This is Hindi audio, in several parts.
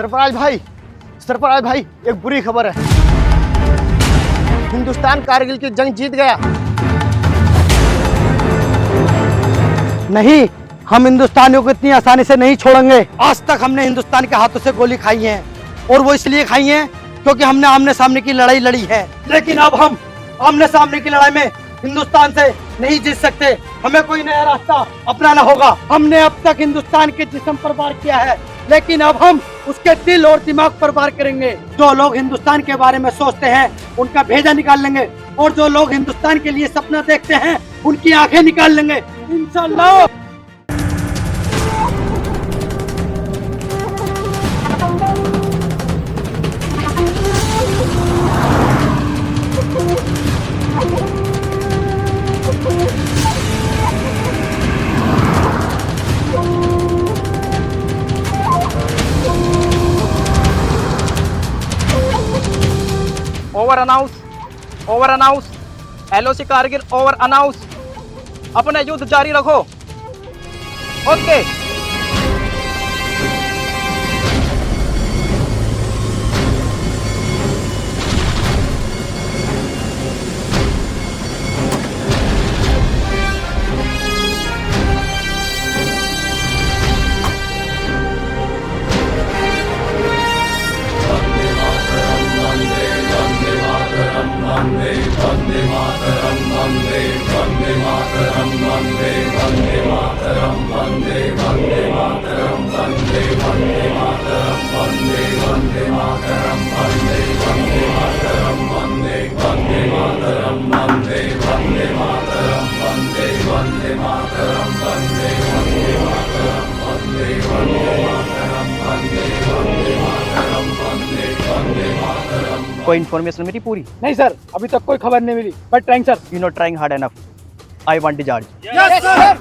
सरफराज भाई एक बुरी खबर है। हिंदुस्तान कारगिल की जंग जीत गया। नहीं, हम हिंदुस्तानियों को इतनी आसानी से नहीं छोड़ेंगे। आज तक हमने हिंदुस्तान के हाथों से गोली खाई है और वो इसलिए खाई है क्योंकि हमने आमने सामने की लड़ाई लड़ी है। लेकिन अब हम आमने सामने की लड़ाई में हिंदुस्तान से नहीं जीत सकते। हमें कोई नया रास्ता अपनाना होगा। हमने अब तक हिंदुस्तान के जिस्म पर वार किया है, लेकिन अब हम उसके दिल और दिमाग पर वार करेंगे। जो लोग हिंदुस्तान के बारे में सोचते हैं उनका भेजा निकाल लेंगे और जो लोग हिंदुस्तान के लिए सपना देखते हैं उनकी आंखें निकाल लेंगे इंशाल्लाह। Over announce LOC Kargil over announce. अपना युद्ध जारी रखो। ओके। कोई इन्फॉर्मेशन मिली पूरी? नहीं सर, अभी तक कोई खबर नहीं मिली। But trying sir. You not trying hard enough. I want discharge. Yes sir.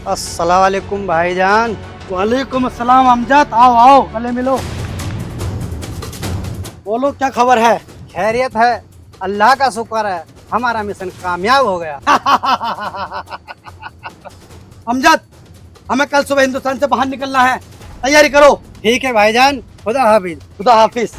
अस्सलाम वालेकुम भाईजान। वालेकुम अस्सलाम अमजद। आओ आओ गले मिलो। बोलो क्या खबर है? खैरियत है, अल्लाह का शुक्र है, हमारा मिशन कामयाब हो गया। अमजद, हमें कल सुबह हिंदुस्तान से बाहर निकलना है, तैयारी करो। ठीक है भाईजान, खुदा हाफिज। खुदा हाफिज।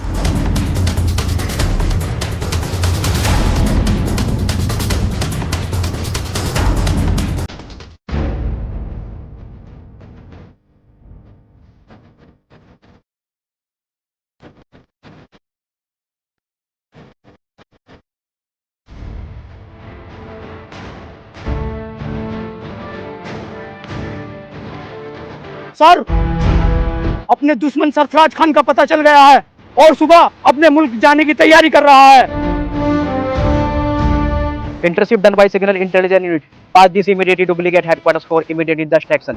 सर, अपने दुश्मन सरफराज खान का पता चल गया है और सुबह अपने मुल्क जाने की तैयारी कर रहा है। Intercept done by signal intelligence unit. Pass this immediately to Brigade headquarters for immediate distraction.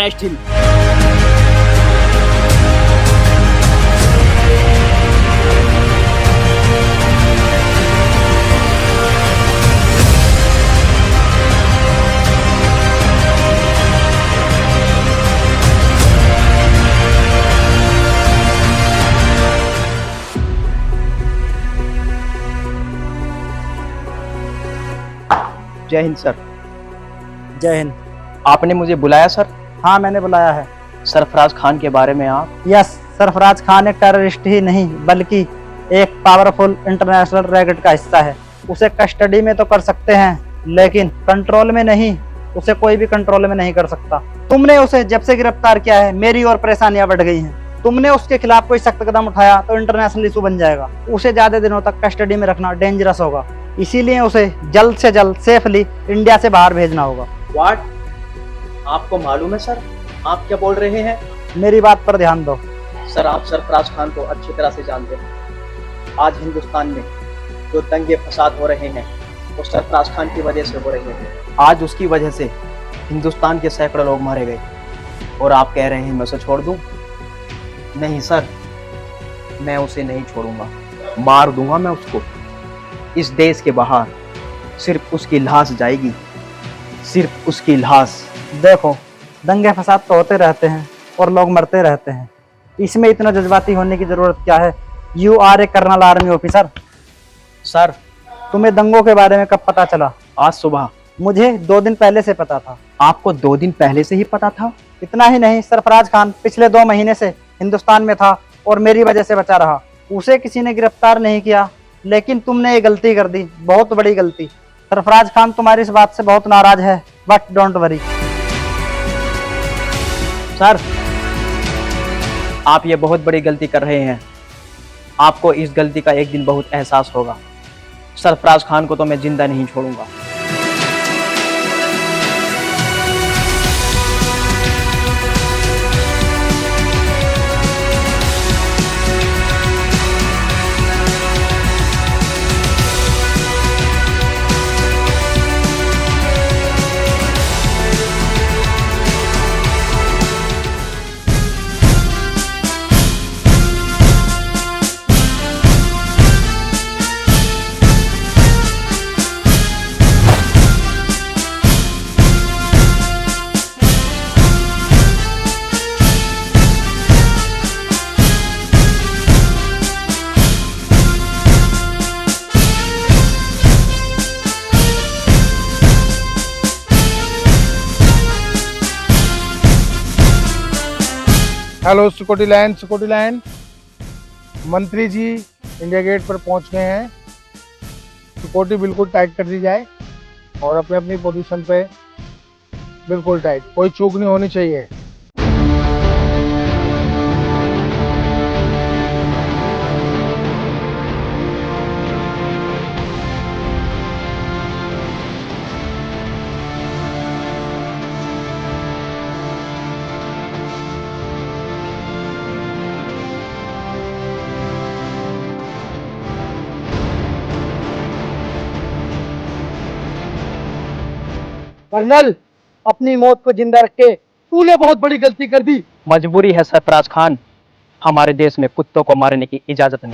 Arrest him. जय हिंद सर। जय हिंद। आपने मुझे बुलाया सर? हाँ, मैंने बुलाया है। सरफराज खान के बारे में आप? यस, सरफराज खान एक टेररिस्ट ही नहीं बल्कि एक पावरफुल इंटरनेशनल रैकेट का हिस्सा है। उसे कस्टडी में तो कर सकते हैं लेकिन कंट्रोल में नहीं। उसे कोई भी कंट्रोल में नहीं कर सकता। तुमने उसे जब से गिरफ्तार किया है मेरी और परेशानियां बढ़ गई हैं। तुमने उसके खिलाफ कोई सख्त कदम उठाया तो इंटरनेशनल इशू बन जाएगा। उसे ज्यादा दिनों तक कस्टडी में रखना डेंजरस होगा, इसीलिए उसे जल्द से जल्द सेफली इंडिया से बाहर भेजना होगा। व्हाट? आपको मालूम है सर आप क्या बोल रहे हैं? मेरी बात पर ध्यान दो। सर आप सरफराज खान को अच्छी तरह से जानते हैं। आज हिंदुस्तान में जो दंगे फसाद हो रहे हैं वो सरफराज खान की वजह से हो रहे हैं। आज उसकी वजह से हिंदुस्तान के सैकड़ों लोग मारे गए और आप कह रहे हैं मैं उसे छोड़ दूं? नहीं सर, मैं उसे नहीं छोड़ूंगा, मार दूंगा मैं उसको। इस देश के बाहर सिर्फ उसकी लाश जाएगी, सिर्फ उसकी लाश। देखो, दंगे फसाद तो होते रहते हैं और लोग मरते रहते हैं, इसमें इतना जज्बाती होने की जरूरत क्या है? You are a colonel army officer. Sir तुम्हें दंगों के बारे में कब पता चला? आज सुबह। मुझे 2 दिन पहले से पता था। आपको 2 दिन पहले से ही पता था? इतना ही नहीं, सरफराज खान पिछले 2 महीने से हिंदुस्तान में था और मेरी वजह से बचा रहा। उसे किसी ने गिरफ्तार नहीं किया, लेकिन तुमने ये गलती कर दी, बहुत बड़ी गलती। सरफराज खान तुम्हारी इस बात से बहुत नाराज है, बट डोंट वरी। सर आप ये बहुत बड़ी गलती कर रहे हैं। आपको इस गलती का एक दिन बहुत एहसास होगा। सरफराज खान को तो मैं जिंदा नहीं छोड़ूंगा। Hello security line. मंत्री जी इंडिया गेट पर पहुंच गए हैं। सिक्योरिटी बिल्कुल टाइट कर दी जाए और अपने अपनी पोजीशन पे बिल्कुल टाइट, कोई चूक नहीं होनी चाहिए। कर्नल, अपनी मौत को जिंदा रख के तूने बहुत बड़ी गलती कर दी। मजबूरी है सरफराज खान, हमारे देश में कुत्तों को मारने की इजाजत नहीं।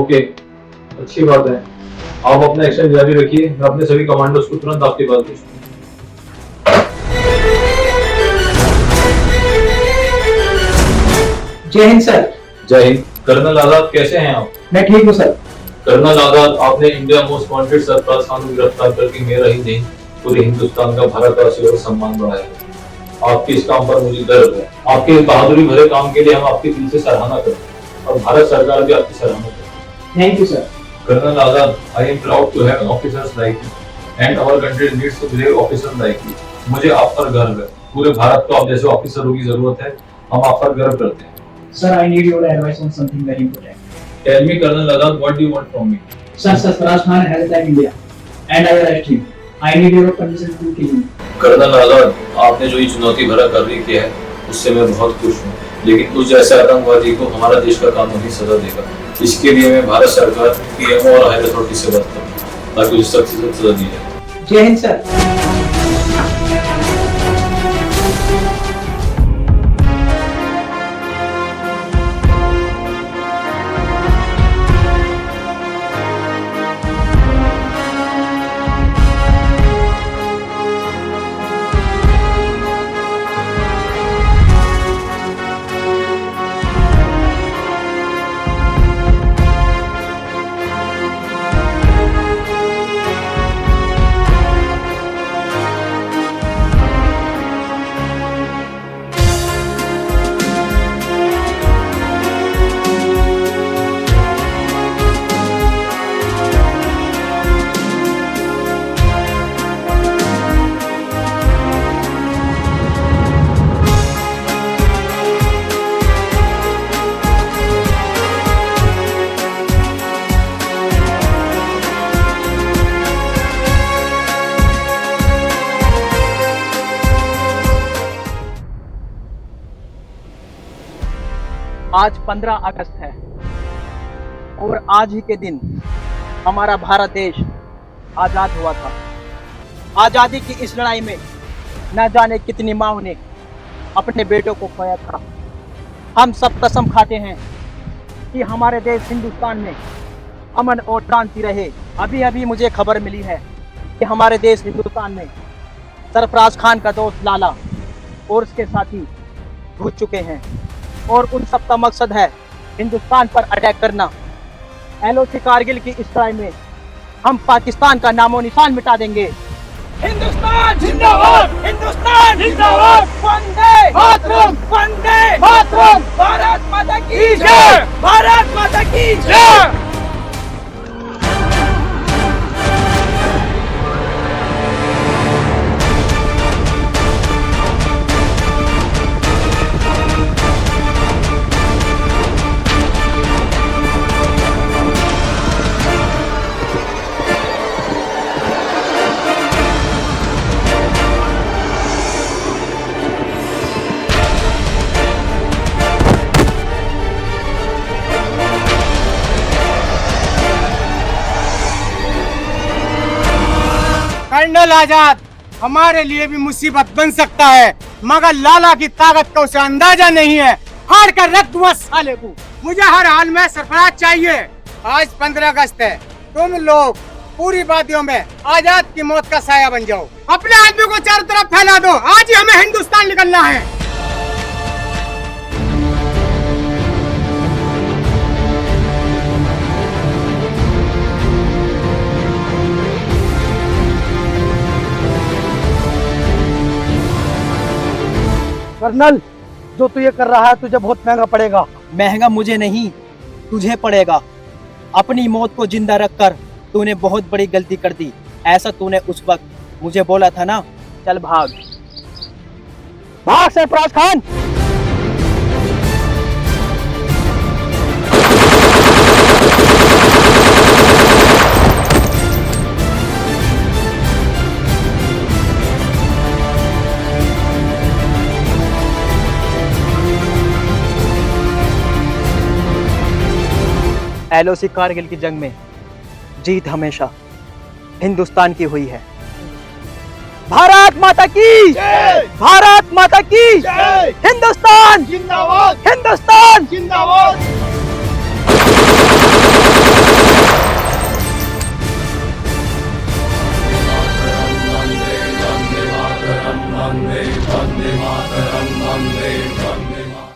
ओके, अच्छी बात है। आप अपना एक्शन जारी रखिए, मैं अपने सभी कमांडोज को तुरंत आपके पास भेजूंगा। जय हिंद सर। जय हिंद। कर्नल आजाद, कैसे हैं आप? मैं ठीक हूँ सर। कर्नल आजाद, आपने India most wanted Sarfaraz Khan को गिरफ्तार करके मेरा ही नहीं पूरे हिंदुस्तान का भारतवासी और सम्मान बढ़ाया। आपके इस काम पर मुझे गर्व है। आपके बहादुरी भरे काम के लिए हम आपके दिल से सराहना करते हैं और भारत सरकार भी आपकी सराहना करती है। Thank you sir. Colonel Azad, I am proud to have officers like you, and our country needs to brave officers like you. मुझे आप पर गर्व है। पूरे भारत को आप जैसे ऑफिसरों की जरूरत है। हम आप पर गर्व करते हैं। Sir, I need your advice on something very important. Tell me, Colonel Azad, what do you want from me? Sir, Sarfaraz Khan has attacked India, and I arrest him. I need your permission to kill him. Colonel Azad, आपने जो ये चुनौती भरा कार्य किया है उससे मैं बहुत खुश हूँ, लेकिन उस जैसे आतंकवादी को हमारा देश का कानून ही सजा देगा। इसके लिए मैं भारत सरकार, पीएमओ और हायर अथॉरिटी से बात करूँ ताकि उसे सख्त से सख्त सजा दी जाए। जय हिंद सर। आज 15 अगस्त है और आज ही के दिन हमारा भारत देश आजाद हुआ था। आजादी की इस लड़ाई में न जाने कितनी माओं ने अपने बेटों को खोया था। हम सब कसम खाते हैं कि हमारे देश हिंदुस्तान में अमन और शांति रहे। अभी अभी मुझे खबर मिली है कि हमारे देश हिंदुस्तान में सरफराज खान का दोस्त लाला और उसके साथी घुस चुके हैं और उन सब का मकसद है हिंदुस्तान पर अटैक करना। LOC कारगिल की इस लड़ाई में हम पाकिस्तान का नामो निशान मिटा देंगे। हिंदुस्तान जिंदाबाद, हिंदुस्तान जिंदाबाद, वंदे मातरम, वंदे मातरम, भारत माता की जय, भारत माता की जय। कर्नल आजाद हमारे लिए भी मुसीबत बन सकता है, मगर लाला की ताकत का उसे अंदाजा नहीं है। फाड़ कर रख दूंगा साले को। मुझे हर हाल में सरफराज चाहिए। आज 15 अगस्त है, तुम लोग पूरी वादियों में आजाद की मौत का साया बन जाओ। अपने आदमी को चारों तरफ फैला दो। आज ही हमें हिंदुस्तान निकलना है। कर्नल, जो तू ये कर रहा है तुझे बहुत महंगा पड़ेगा। महंगा मुझे नहीं, तुझे पड़ेगा। अपनी मौत को जिंदा रखकर तूने बहुत बड़ी गलती कर दी। ऐसा तूने उस वक्त मुझे बोला था ना। चल भाग, भाग सरफराज खान। LOC कारगिल की जंग में जीत हमेशा हिंदुस्तान की हुई है। भारत माता की जय, भारत माता की जय, हिंदुस्तान जिंदाबाद, हिंदुस्तान जिंदाबाद। वंदे मातरम, वंदे मातरम, वंदे मातरम।